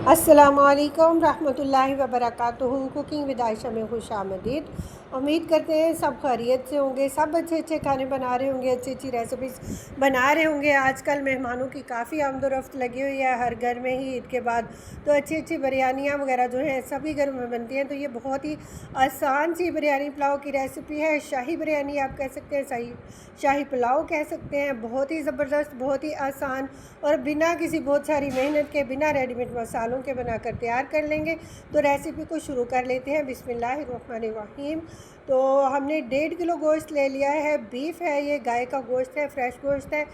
अस्सलामुअलैकुम रहमतुल्लाहि व बरकातुहू। कुकिंग विद आयशा में खुशामदीद। उम्मीद करते हैं सब खैरियत से होंगे, सब अच्छे अच्छे खाने बना रहे होंगे, अच्छी अच्छी रेसिपीज़ बना रहे होंगे। आजकल मेहमानों की काफ़ी आमदोरफ्त लगी हुई है हर घर में ही ईद के बाद। तो अच्छी अच्छी बिरयानियाँ वगैरह जो हैं सभी घर में बनती हैं। तो ये बहुत ही आसान सी बिरयानी पुलाव की रेसिपी है। शाही बिरयानी आप कह सकते हैं, शाही पुलाव कह सकते हैं। बहुत ही ज़बरदस्त, बहुत ही आसान और बिना किसी बहुत सारी मेहनत के, बिना रेडीमेड मसालों के बनाकर तैयार कर लेंगे। तो रेसिपी को शुरू कर लेते हैं। बिस्मिल्लाहिर्रहमानिर्रहीम। तो हमने 1.5 किलो गोश्त ले लिया है। बीफ है, ये गाय का गोश्त है, फ्रेश गोश्त है,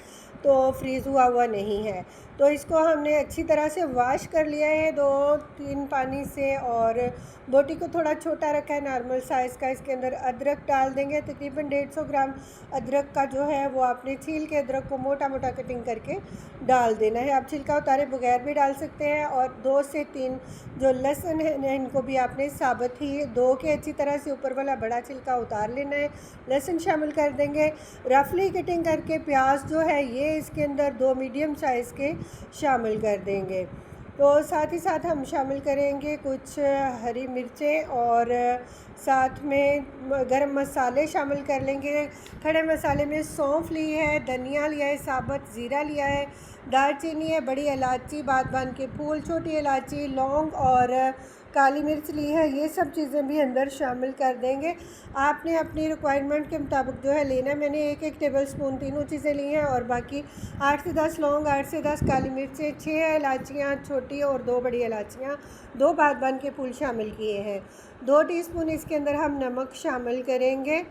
तो फ्रीज़ हुआ हुआ नहीं है। तो इसको हमने अच्छी तरह से वाश कर लिया है 2-3 पानी से, और बोटी को थोड़ा छोटा रखा है, नॉर्मल साइज़ का। इसके अंदर अदरक डाल देंगे, तकरीबन 150 ग्राम अदरक का जो है वो आपने छील के अदरक को मोटा मोटा कटिंग करके डाल देना है। आप छिलका उतारे बगैर भी डाल सकते हैं। और 2 से 3 जो लहसुन है इनको भी आपने साबुत ही धो के अच्छी तरह से ऊपर वाला बड़ा छिलका उतार लेना है। लहसुन शामिल कर देंगे, रफली कटिंग करके। प्याज जो है ये इसके अंदर 2 मीडियम साइज़ के शामिल कर देंगे। तो साथ ही साथ हम शामिल करेंगे कुछ हरी मिर्चें, और साथ में गरम मसाले शामिल कर लेंगे। खड़े मसाले में सौंफ ली है, धनिया लिया है, साबुत ज़ीरा लिया है, दालचीनी है, बड़ी इलायची, बादबान के फूल, छोटी इलायची, लौंग और काली मिर्च ली है। ये सब चीज़ें भी अंदर शामिल कर देंगे। आपने अपनी रिक्वायरमेंट के मुताबिक जो है लेना है। मैंने 1-1 टेबल स्पून तीनों चीज़ें ली हैं, और बाकी 8 से 10 लौंग, 8 से 10 काली मिर्चें, 6 इलायचियाँ छोटी और 2 बड़ी इलायचियाँ, 2 बादबान के फूल शामिल किए हैं। 2 टीस्पून इसके अंदर हम नमक शामिल करेंगे,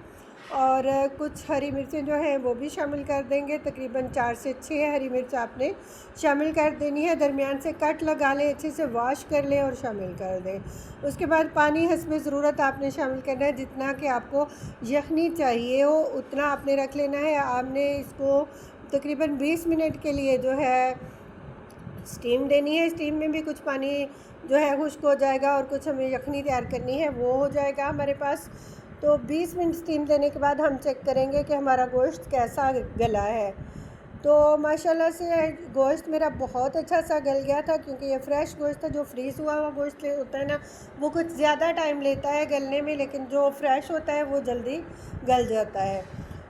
और कुछ हरी मिर्चें जो हैं वो भी शामिल कर देंगे। तकरीबन 4 से 6 हरी मिर्च आपने शामिल कर देनी है। दरमियान से कट लगा लें, अच्छे से वॉश कर लें और शामिल कर दें। उसके बाद पानी हस्बे ज़रूरत आपने शामिल करना है। जितना कि आपको यखनी चाहिए हो उतना आपने रख लेना है। आपने इसको तकरीबन 20 मिनट के लिए जो है स्टीम देनी है। स्टीम में भी कुछ पानी जो है खुश्क हो जाएगा, और कुछ हमें यखनी तैयार करनी है वो हो जाएगा हमारे पास। तो 20 मिनट स्टीम देने के बाद हम चेक करेंगे कि हमारा गोश्त कैसा गला है। तो माशाल्लाह से गोश्त मेरा बहुत अच्छा सा गल गया था, क्योंकि ये फ्रेश गोश्त था। जो फ्रीज़ हुआ हुआ गोश्त होता है ना, वो कुछ ज़्यादा टाइम लेता है गलने में, लेकिन जो फ्रेश होता है वो जल्दी गल जाता है।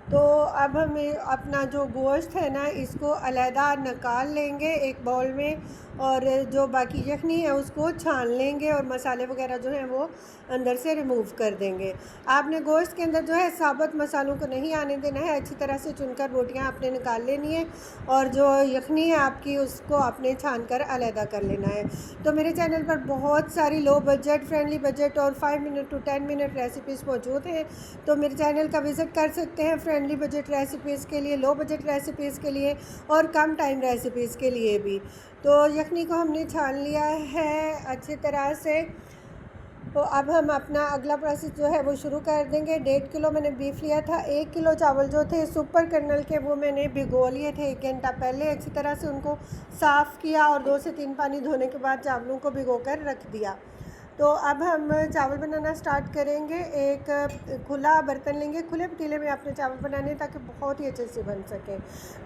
तो अब हमें अपना जो गोश्त है ना इसको अलहदा निकाल लेंगे एक बाउल में, और जो बाकी यखनी है उसको छान लेंगे, और मसाले वगैरह जो हैं वो अंदर से रिमूव कर देंगे। आपने गोश्त के अंदर जो है साबुत मसालों को नहीं आने देना है। अच्छी तरह से चुनकर बोटियाँ आपने निकाल लेनी है, और जो यखनी है आपकी उसको आपने छान कर अलहदा कर लेना है। तो मेरे चैनल पर बहुत सारी लो बजट, फ्रेंडली बजट और 5 मिनट टू 10 मिनट रेसिपीज़ मौजूद हैं। तो मेरे चैनल का विज़िट कर सकते हैं फ्रेंडली बजट रेसिपीज़ के लिए, लो बजट रेसिपीज़ के लिए, और कम टाइम रेसिपीज़ के लिए भी। तो यखनी को हमने छान लिया है अच्छी तरह से। तो अब हम अपना अगला प्रोसेस जो है वो शुरू कर देंगे। 1.5 किलो मैंने बीफ लिया था। 1 किलो चावल जो थे सुपर कर्नल के, वो मैंने भिगो लिए थे 1 घंटा पहले। अच्छी तरह से उनको साफ़ किया, और 2 से 3 पानी धोने के बाद चावलों को भिगो कर रख दिया। तो अब हम चावल बनाना स्टार्ट करेंगे। एक खुला बर्तन लेंगे, खुले पतीले में आपने चावल बनाने ताकि बहुत ही अच्छे से बन सके।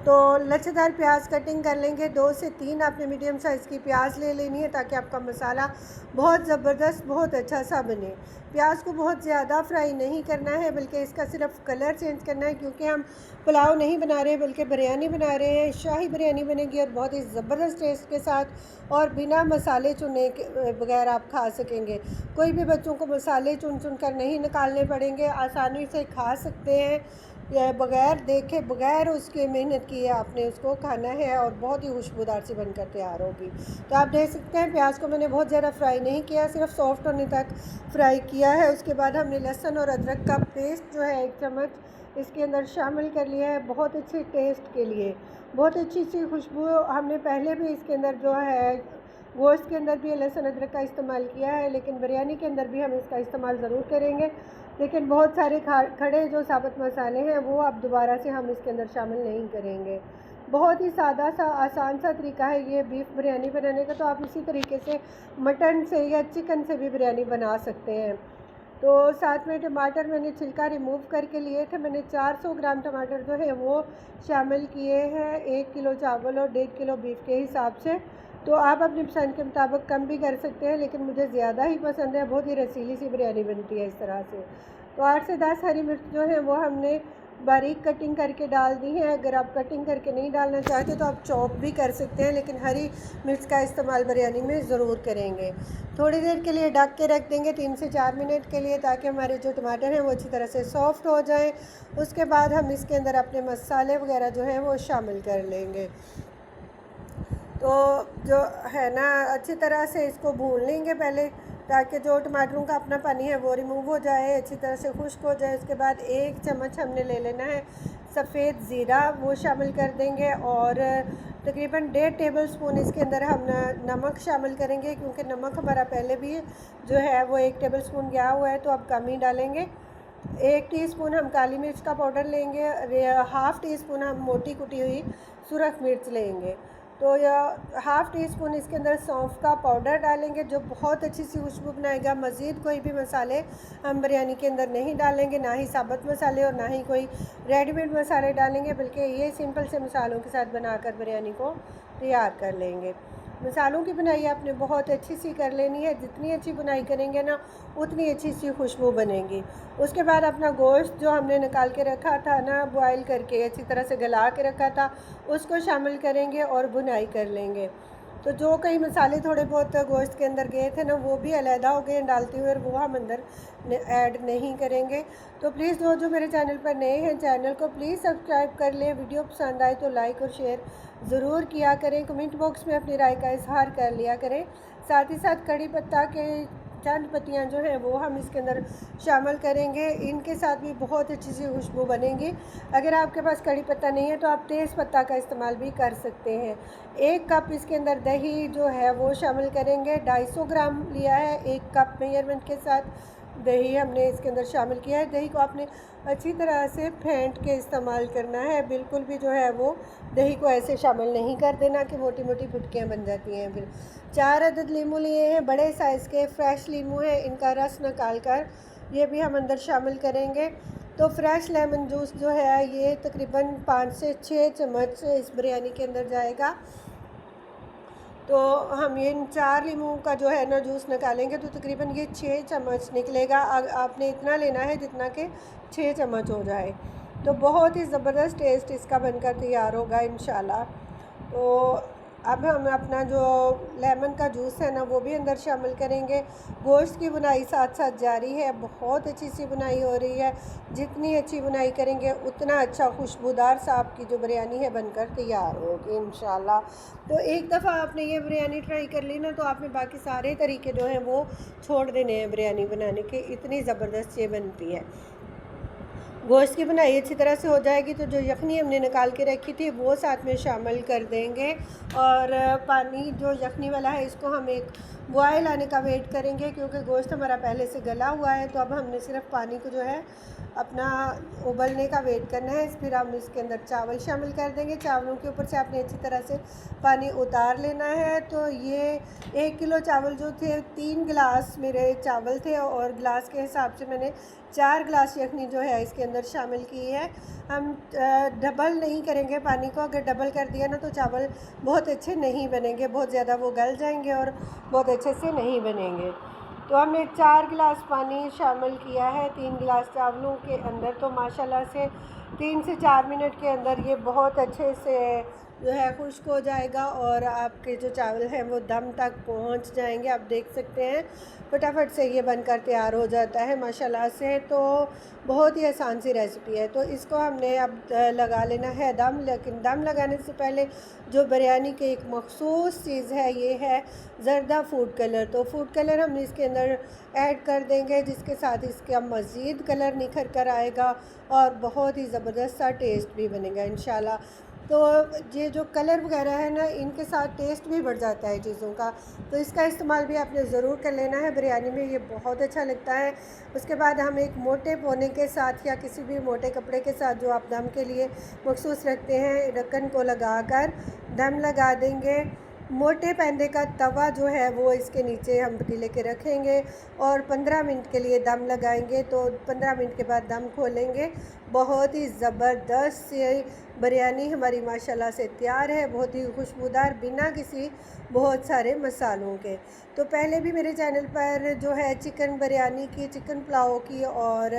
तो लच्छेदार प्याज कटिंग कर लेंगे। 2 से 3 आपने मीडियम साइज़ की प्याज ले लेनी है, ताकि आपका मसाला बहुत ज़बरदस्त, बहुत अच्छा सा बने। प्याज को बहुत ज़्यादा फ्राई नहीं करना है, बल्कि इसका सिर्फ कलर चेंज करना है, क्योंकि हम पुलाव नहीं बना रहे बल्कि बिरयानी बना रहे हैं। शाही बिरयानी बनेगी, और बहुत ही ज़बरदस्त टेस्ट के साथ, और बिना मसाले चुने के बगैर आप खा सकेंगे। कोई भी बच्चों को मसाले चुन चुन कर नहीं निकालने पड़ेंगे, आसानी से खा सकते हैं। या बग़ैर देखे, बग़ैर उसके मेहनत किए आपने उसको खाना है, और बहुत ही खुशबूदार सी बनकर तैयार होगी। तो आप देख सकते हैं प्याज को मैंने बहुत ज़्यादा फ्राई नहीं किया, सिर्फ सॉफ्ट होने तक फ्राई किया है। उसके बाद हमने लहसुन और अदरक का पेस्ट जो है 1 चम्मच इसके अंदर शामिल कर लिया है, बहुत अच्छे टेस्ट के लिए। बहुत अच्छी सी खुशबू। हमने पहले भी इसके अंदर जो है गोश्त के अंदर भी लहसुन अदरक का इस्तेमाल किया है, लेकिन बिरयानी के अंदर भी हम इसका इस्तेमाल ज़रूर करेंगे। लेकिन बहुत सारे खड़े जो साबुत मसाले हैं वो अब दोबारा से हम इसके अंदर शामिल नहीं करेंगे। बहुत ही सादा सा, आसान सा तरीका है ये बीफ बिरयानी बनाने का। तो आप इसी तरीके से मटन से या चिकन से भी बिरयानी बना सकते हैं। तो साथ में टमाटर मैंने छिलका रिमूव करके लिए थे। मैंने 400 ग्राम टमाटर जो है वो शामिल किए हैं 1 किलो चावल और 1.5 किलो बीफ के हिसाब से। तो आप अपनी पसंद के मुताबिक कम भी कर सकते हैं, लेकिन मुझे ज़्यादा ही पसंद है। बहुत ही रसीली सी बिरयानी बनती है इस तरह से। तो 8 से 10 हरी मिर्च जो है वो हमने बारीक कटिंग करके डाल दी है। अगर आप कटिंग करके नहीं डालना चाहते तो आप चॉप भी कर सकते हैं, लेकिन हरी मिर्च का इस्तेमाल बिरयानी में ज़रूर करेंगे। थोड़ी देर के लिए ढक के रख देंगे 3 से 4 मिनट के लिए, ताकि हमारे जो टमाटर हैं वो अच्छी तरह से सॉफ़्ट हो जाएं। उसके बाद हम इसके अंदर अपने मसाले वगैरह जो हैं वो शामिल कर लेंगे। तो जो है ना अच्छी तरह से इसको भून लेंगे पहले, ताकि जो टमाटरों का अपना पानी है वो रिमूव हो जाए, अच्छी तरह से खुश्क हो जाए। उसके बाद 1 चम्मच हमने ले लेना है सफ़ेद ज़ीरा, वो शामिल कर देंगे। और तकरीबन 1.5 टेबल स्पून इसके अंदर हम नमक शामिल करेंगे, क्योंकि नमक हमारा पहले भी जो है वो 1 टेबल स्पून गया हुआ है, तो अब कम ही डालेंगे। 1 टीस्पून हम काली मिर्च का पाउडर लेंगे, 1/2 टीस्पून हम मोटी कुटी हुई सुरख मिर्च लेंगे। तो यह 1/2 टीस्पून इसके अंदर सौंफ का पाउडर डालेंगे, जो बहुत अच्छी सी खुशबू बनाएगा। मज़ीद कोई भी मसाले हम बिरयानी के अंदर नहीं डालेंगे, ना ही साबुत मसाले और ना ही कोई रेडीमेड मसाले डालेंगे, बल्कि ये सिंपल से मसालों के साथ बनाकर बिरयानी को तैयार कर लेंगे। मसालों की बुनाई आपने बहुत अच्छी सी कर लेनी है। जितनी अच्छी बुनाई करेंगे ना, उतनी अच्छी सी खुशबू बनेगी। उसके बाद अपना गोश्त जो हमने निकाल के रखा था ना, बॉयल करके अच्छी तरह से गला के रखा था, उसको शामिल करेंगे और बुनाई कर लेंगे। तो जो कई मसाले थोड़े बहुत गोश्त के अंदर गए थे ना, वो भी अलहदा हो गए डालते हुए, और वो हम अंदर ऐड नहीं करेंगे। तो प्लीज़ जो मेरे चैनल पर नए हैं, चैनल को प्लीज़ सब्सक्राइब कर लें। वीडियो पसंद आए तो लाइक और शेयर ज़रूर किया करें। कमेंट बॉक्स में अपनी राय का इजहार कर लिया करें। साथ ही साथ कड़ी पत्ता के चंद पत्तियां जो हैं वो हम इसके अंदर शामिल करेंगे। इनके साथ भी बहुत अच्छी सी खुशबू बनेगी। अगर आपके पास कड़ी पत्ता नहीं है तो आप तेज़ पत्ता का इस्तेमाल भी कर सकते हैं। 1 कप इसके अंदर दही जो है वो शामिल करेंगे। 250 ग्राम लिया है, 1 कप मेजरमेंट के साथ दही हमने इसके अंदर शामिल किया है। दही को आपने अच्छी तरह से फेंट के इस्तेमाल करना है। बिल्कुल भी जो है वो दही को ऐसे शामिल नहीं कर देना कि मोटी मोटी फुटकियाँ बन जाती हैं। फिर 4 अदद लीमू लिए हैं, बड़े साइज़ के फ्रेश लीमू है, इनका रस निकाल कर ये भी हम अंदर शामिल करेंगे। तो फ्रेश लेमन जूस जो है ये तकरीबन 5 से 6 चम्मच इस बिरयानी के अंदर जाएगा। तो हम ये इन 4 लीमू का जो है ना जूस निकालेंगे, तो तकरीबन ये 6 चम्मच निकलेगा। आपने इतना लेना है जितना कि 6 चम्मच हो जाए। तो बहुत ही ज़बरदस्त टेस्ट इसका बनकर तैयार होगा इंशाल्लाह। तो अब हम अपना जो लेमन का जूस है ना वो भी अंदर शामिल करेंगे। गोश्त की बुनाई साथ साथ जारी है, बहुत अच्छी सी बुनाई हो रही है। जितनी अच्छी बुनाई करेंगे उतना अच्छा खुशबूदार सा आपकी जो बिरयानी है बनकर तैयार होगी इंशाल्लाह। तो एक दफ़ा आपने ये बिरयानी ट्राई कर ली ना, तो आपने बाकी सारे तरीके जो हैं वो छोड़ देने हैं बिरयानी बनाने के। इतनी ज़बरदस्त ये बनती है। गोश्त की बुनाई अच्छी तरह से हो जाएगी तो जो यखनी हमने निकाल के रखी थी वो साथ में शामिल कर देंगे। और पानी जो यखनी वाला है इसको हम एक बॉयल आने का वेट करेंगे, क्योंकि गोश्त हमारा पहले से गला हुआ है। तो अब हमने सिर्फ पानी को जो है अपना उबलने का वेट करना है। फिर हम इसके अंदर चावल शामिल कर देंगे। चावलों के ऊपर से आपने अच्छी तरह से पानी उतार लेना है। तो ये 1 किलो चावल जो थे, 3 गिलास मेरे चावल थे, और गिलास के हिसाब से मैंने 4 गिलास यखनी जो है इसके अंदर शामिल की है। हम डबल नहीं करेंगे पानी को। अगर डबल कर दिया ना तो चावल बहुत अच्छे नहीं बनेंगे, बहुत ज़्यादा वो गल जाएंगे और बहुत अच्छे से नहीं बनेंगे। तो हमने 4 गिलास पानी शामिल किया है 3 गिलास चावलों के अंदर। तो माशाल्लाह से 3 से 4 मिनट के अंदर ये बहुत अच्छे से जो है खुश्क हो जाएगा, और आपके जो चावल हैं वो दम तक पहुंच जाएंगे। आप देख सकते हैं फटाफट से ये बनकर तैयार हो जाता है माशाल्लाह से। तो बहुत ही आसान सी रेसिपी है। तो इसको हमने अब लगा लेना है दम। लेकिन दम लगाने से पहले जो बिरयानी की एक मखसूस चीज़ है ये है ज़रदा फूड कलर। तो फूड कलर हम इसके अंदर ऐड कर देंगे, जिसके साथ इसका मज़ीद कलर निखर कर आएगा और बहुत ही ज़बरदस्त सा टेस्ट भी बनेगा इंशाल्लाह। तो ये जो कलर वगैरह है ना, इनके साथ टेस्ट भी बढ़ जाता है चीज़ों का। तो इसका इस्तेमाल भी आपने ज़रूर कर लेना है बिरयानी में, ये बहुत अच्छा लगता है। उसके बाद हम एक मोटे पोने के साथ या किसी भी मोटे कपड़े के साथ जो आप दम के लिए मखसूस रखते हैं, ढक्कन को लगाकर दम लगा देंगे। मोटे पैंदे का तवा जो है वो इसके नीचे हम पतीले के रखेंगे और 15 मिनट के लिए दम लगाएंगे। तो 15 मिनट के बाद दम खोलेंगे। बहुत ही ज़बरदस्त बिरयानी हमारी माशाल्लाह से तैयार है, बहुत ही खुशबूदार, बिना किसी बहुत सारे मसालों के। तो पहले भी मेरे चैनल पर जो है चिकन बिरयानी की, चिकन पुलाव की और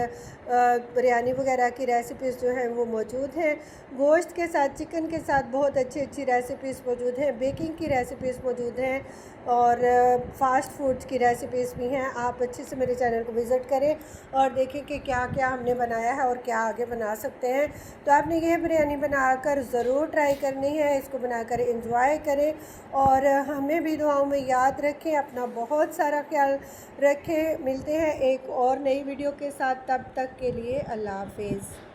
बिरयानी वगैरह की रेसिपीज़ जो हैं वो मौजूद हैं। गोश्त के साथ, चिकन के साथ बहुत अच्छी अच्छी रेसिपीज़ मौजूद हैं, बेकिंग की रेसिपीज़ मौजूद हैं और फ़ास्ट फूड्स की रेसिपीज़ भी हैं। आप अच्छे से मेरे चैनल को विज़िट करें और देखें कि क्या क्या हमने बनाया है और क्या आगे बना सकते हैं। तो आपने ये बिरयानी बनाकर ज़रूर ट्राई करनी है, इसको बनाकर एंजॉय करें और हमें भी दुआओं में याद रखें। अपना बहुत सारा ख्याल रखें। मिलते हैं एक और नई वीडियो के साथ, तब तक के लिए अल्लाह हाफ़िज़।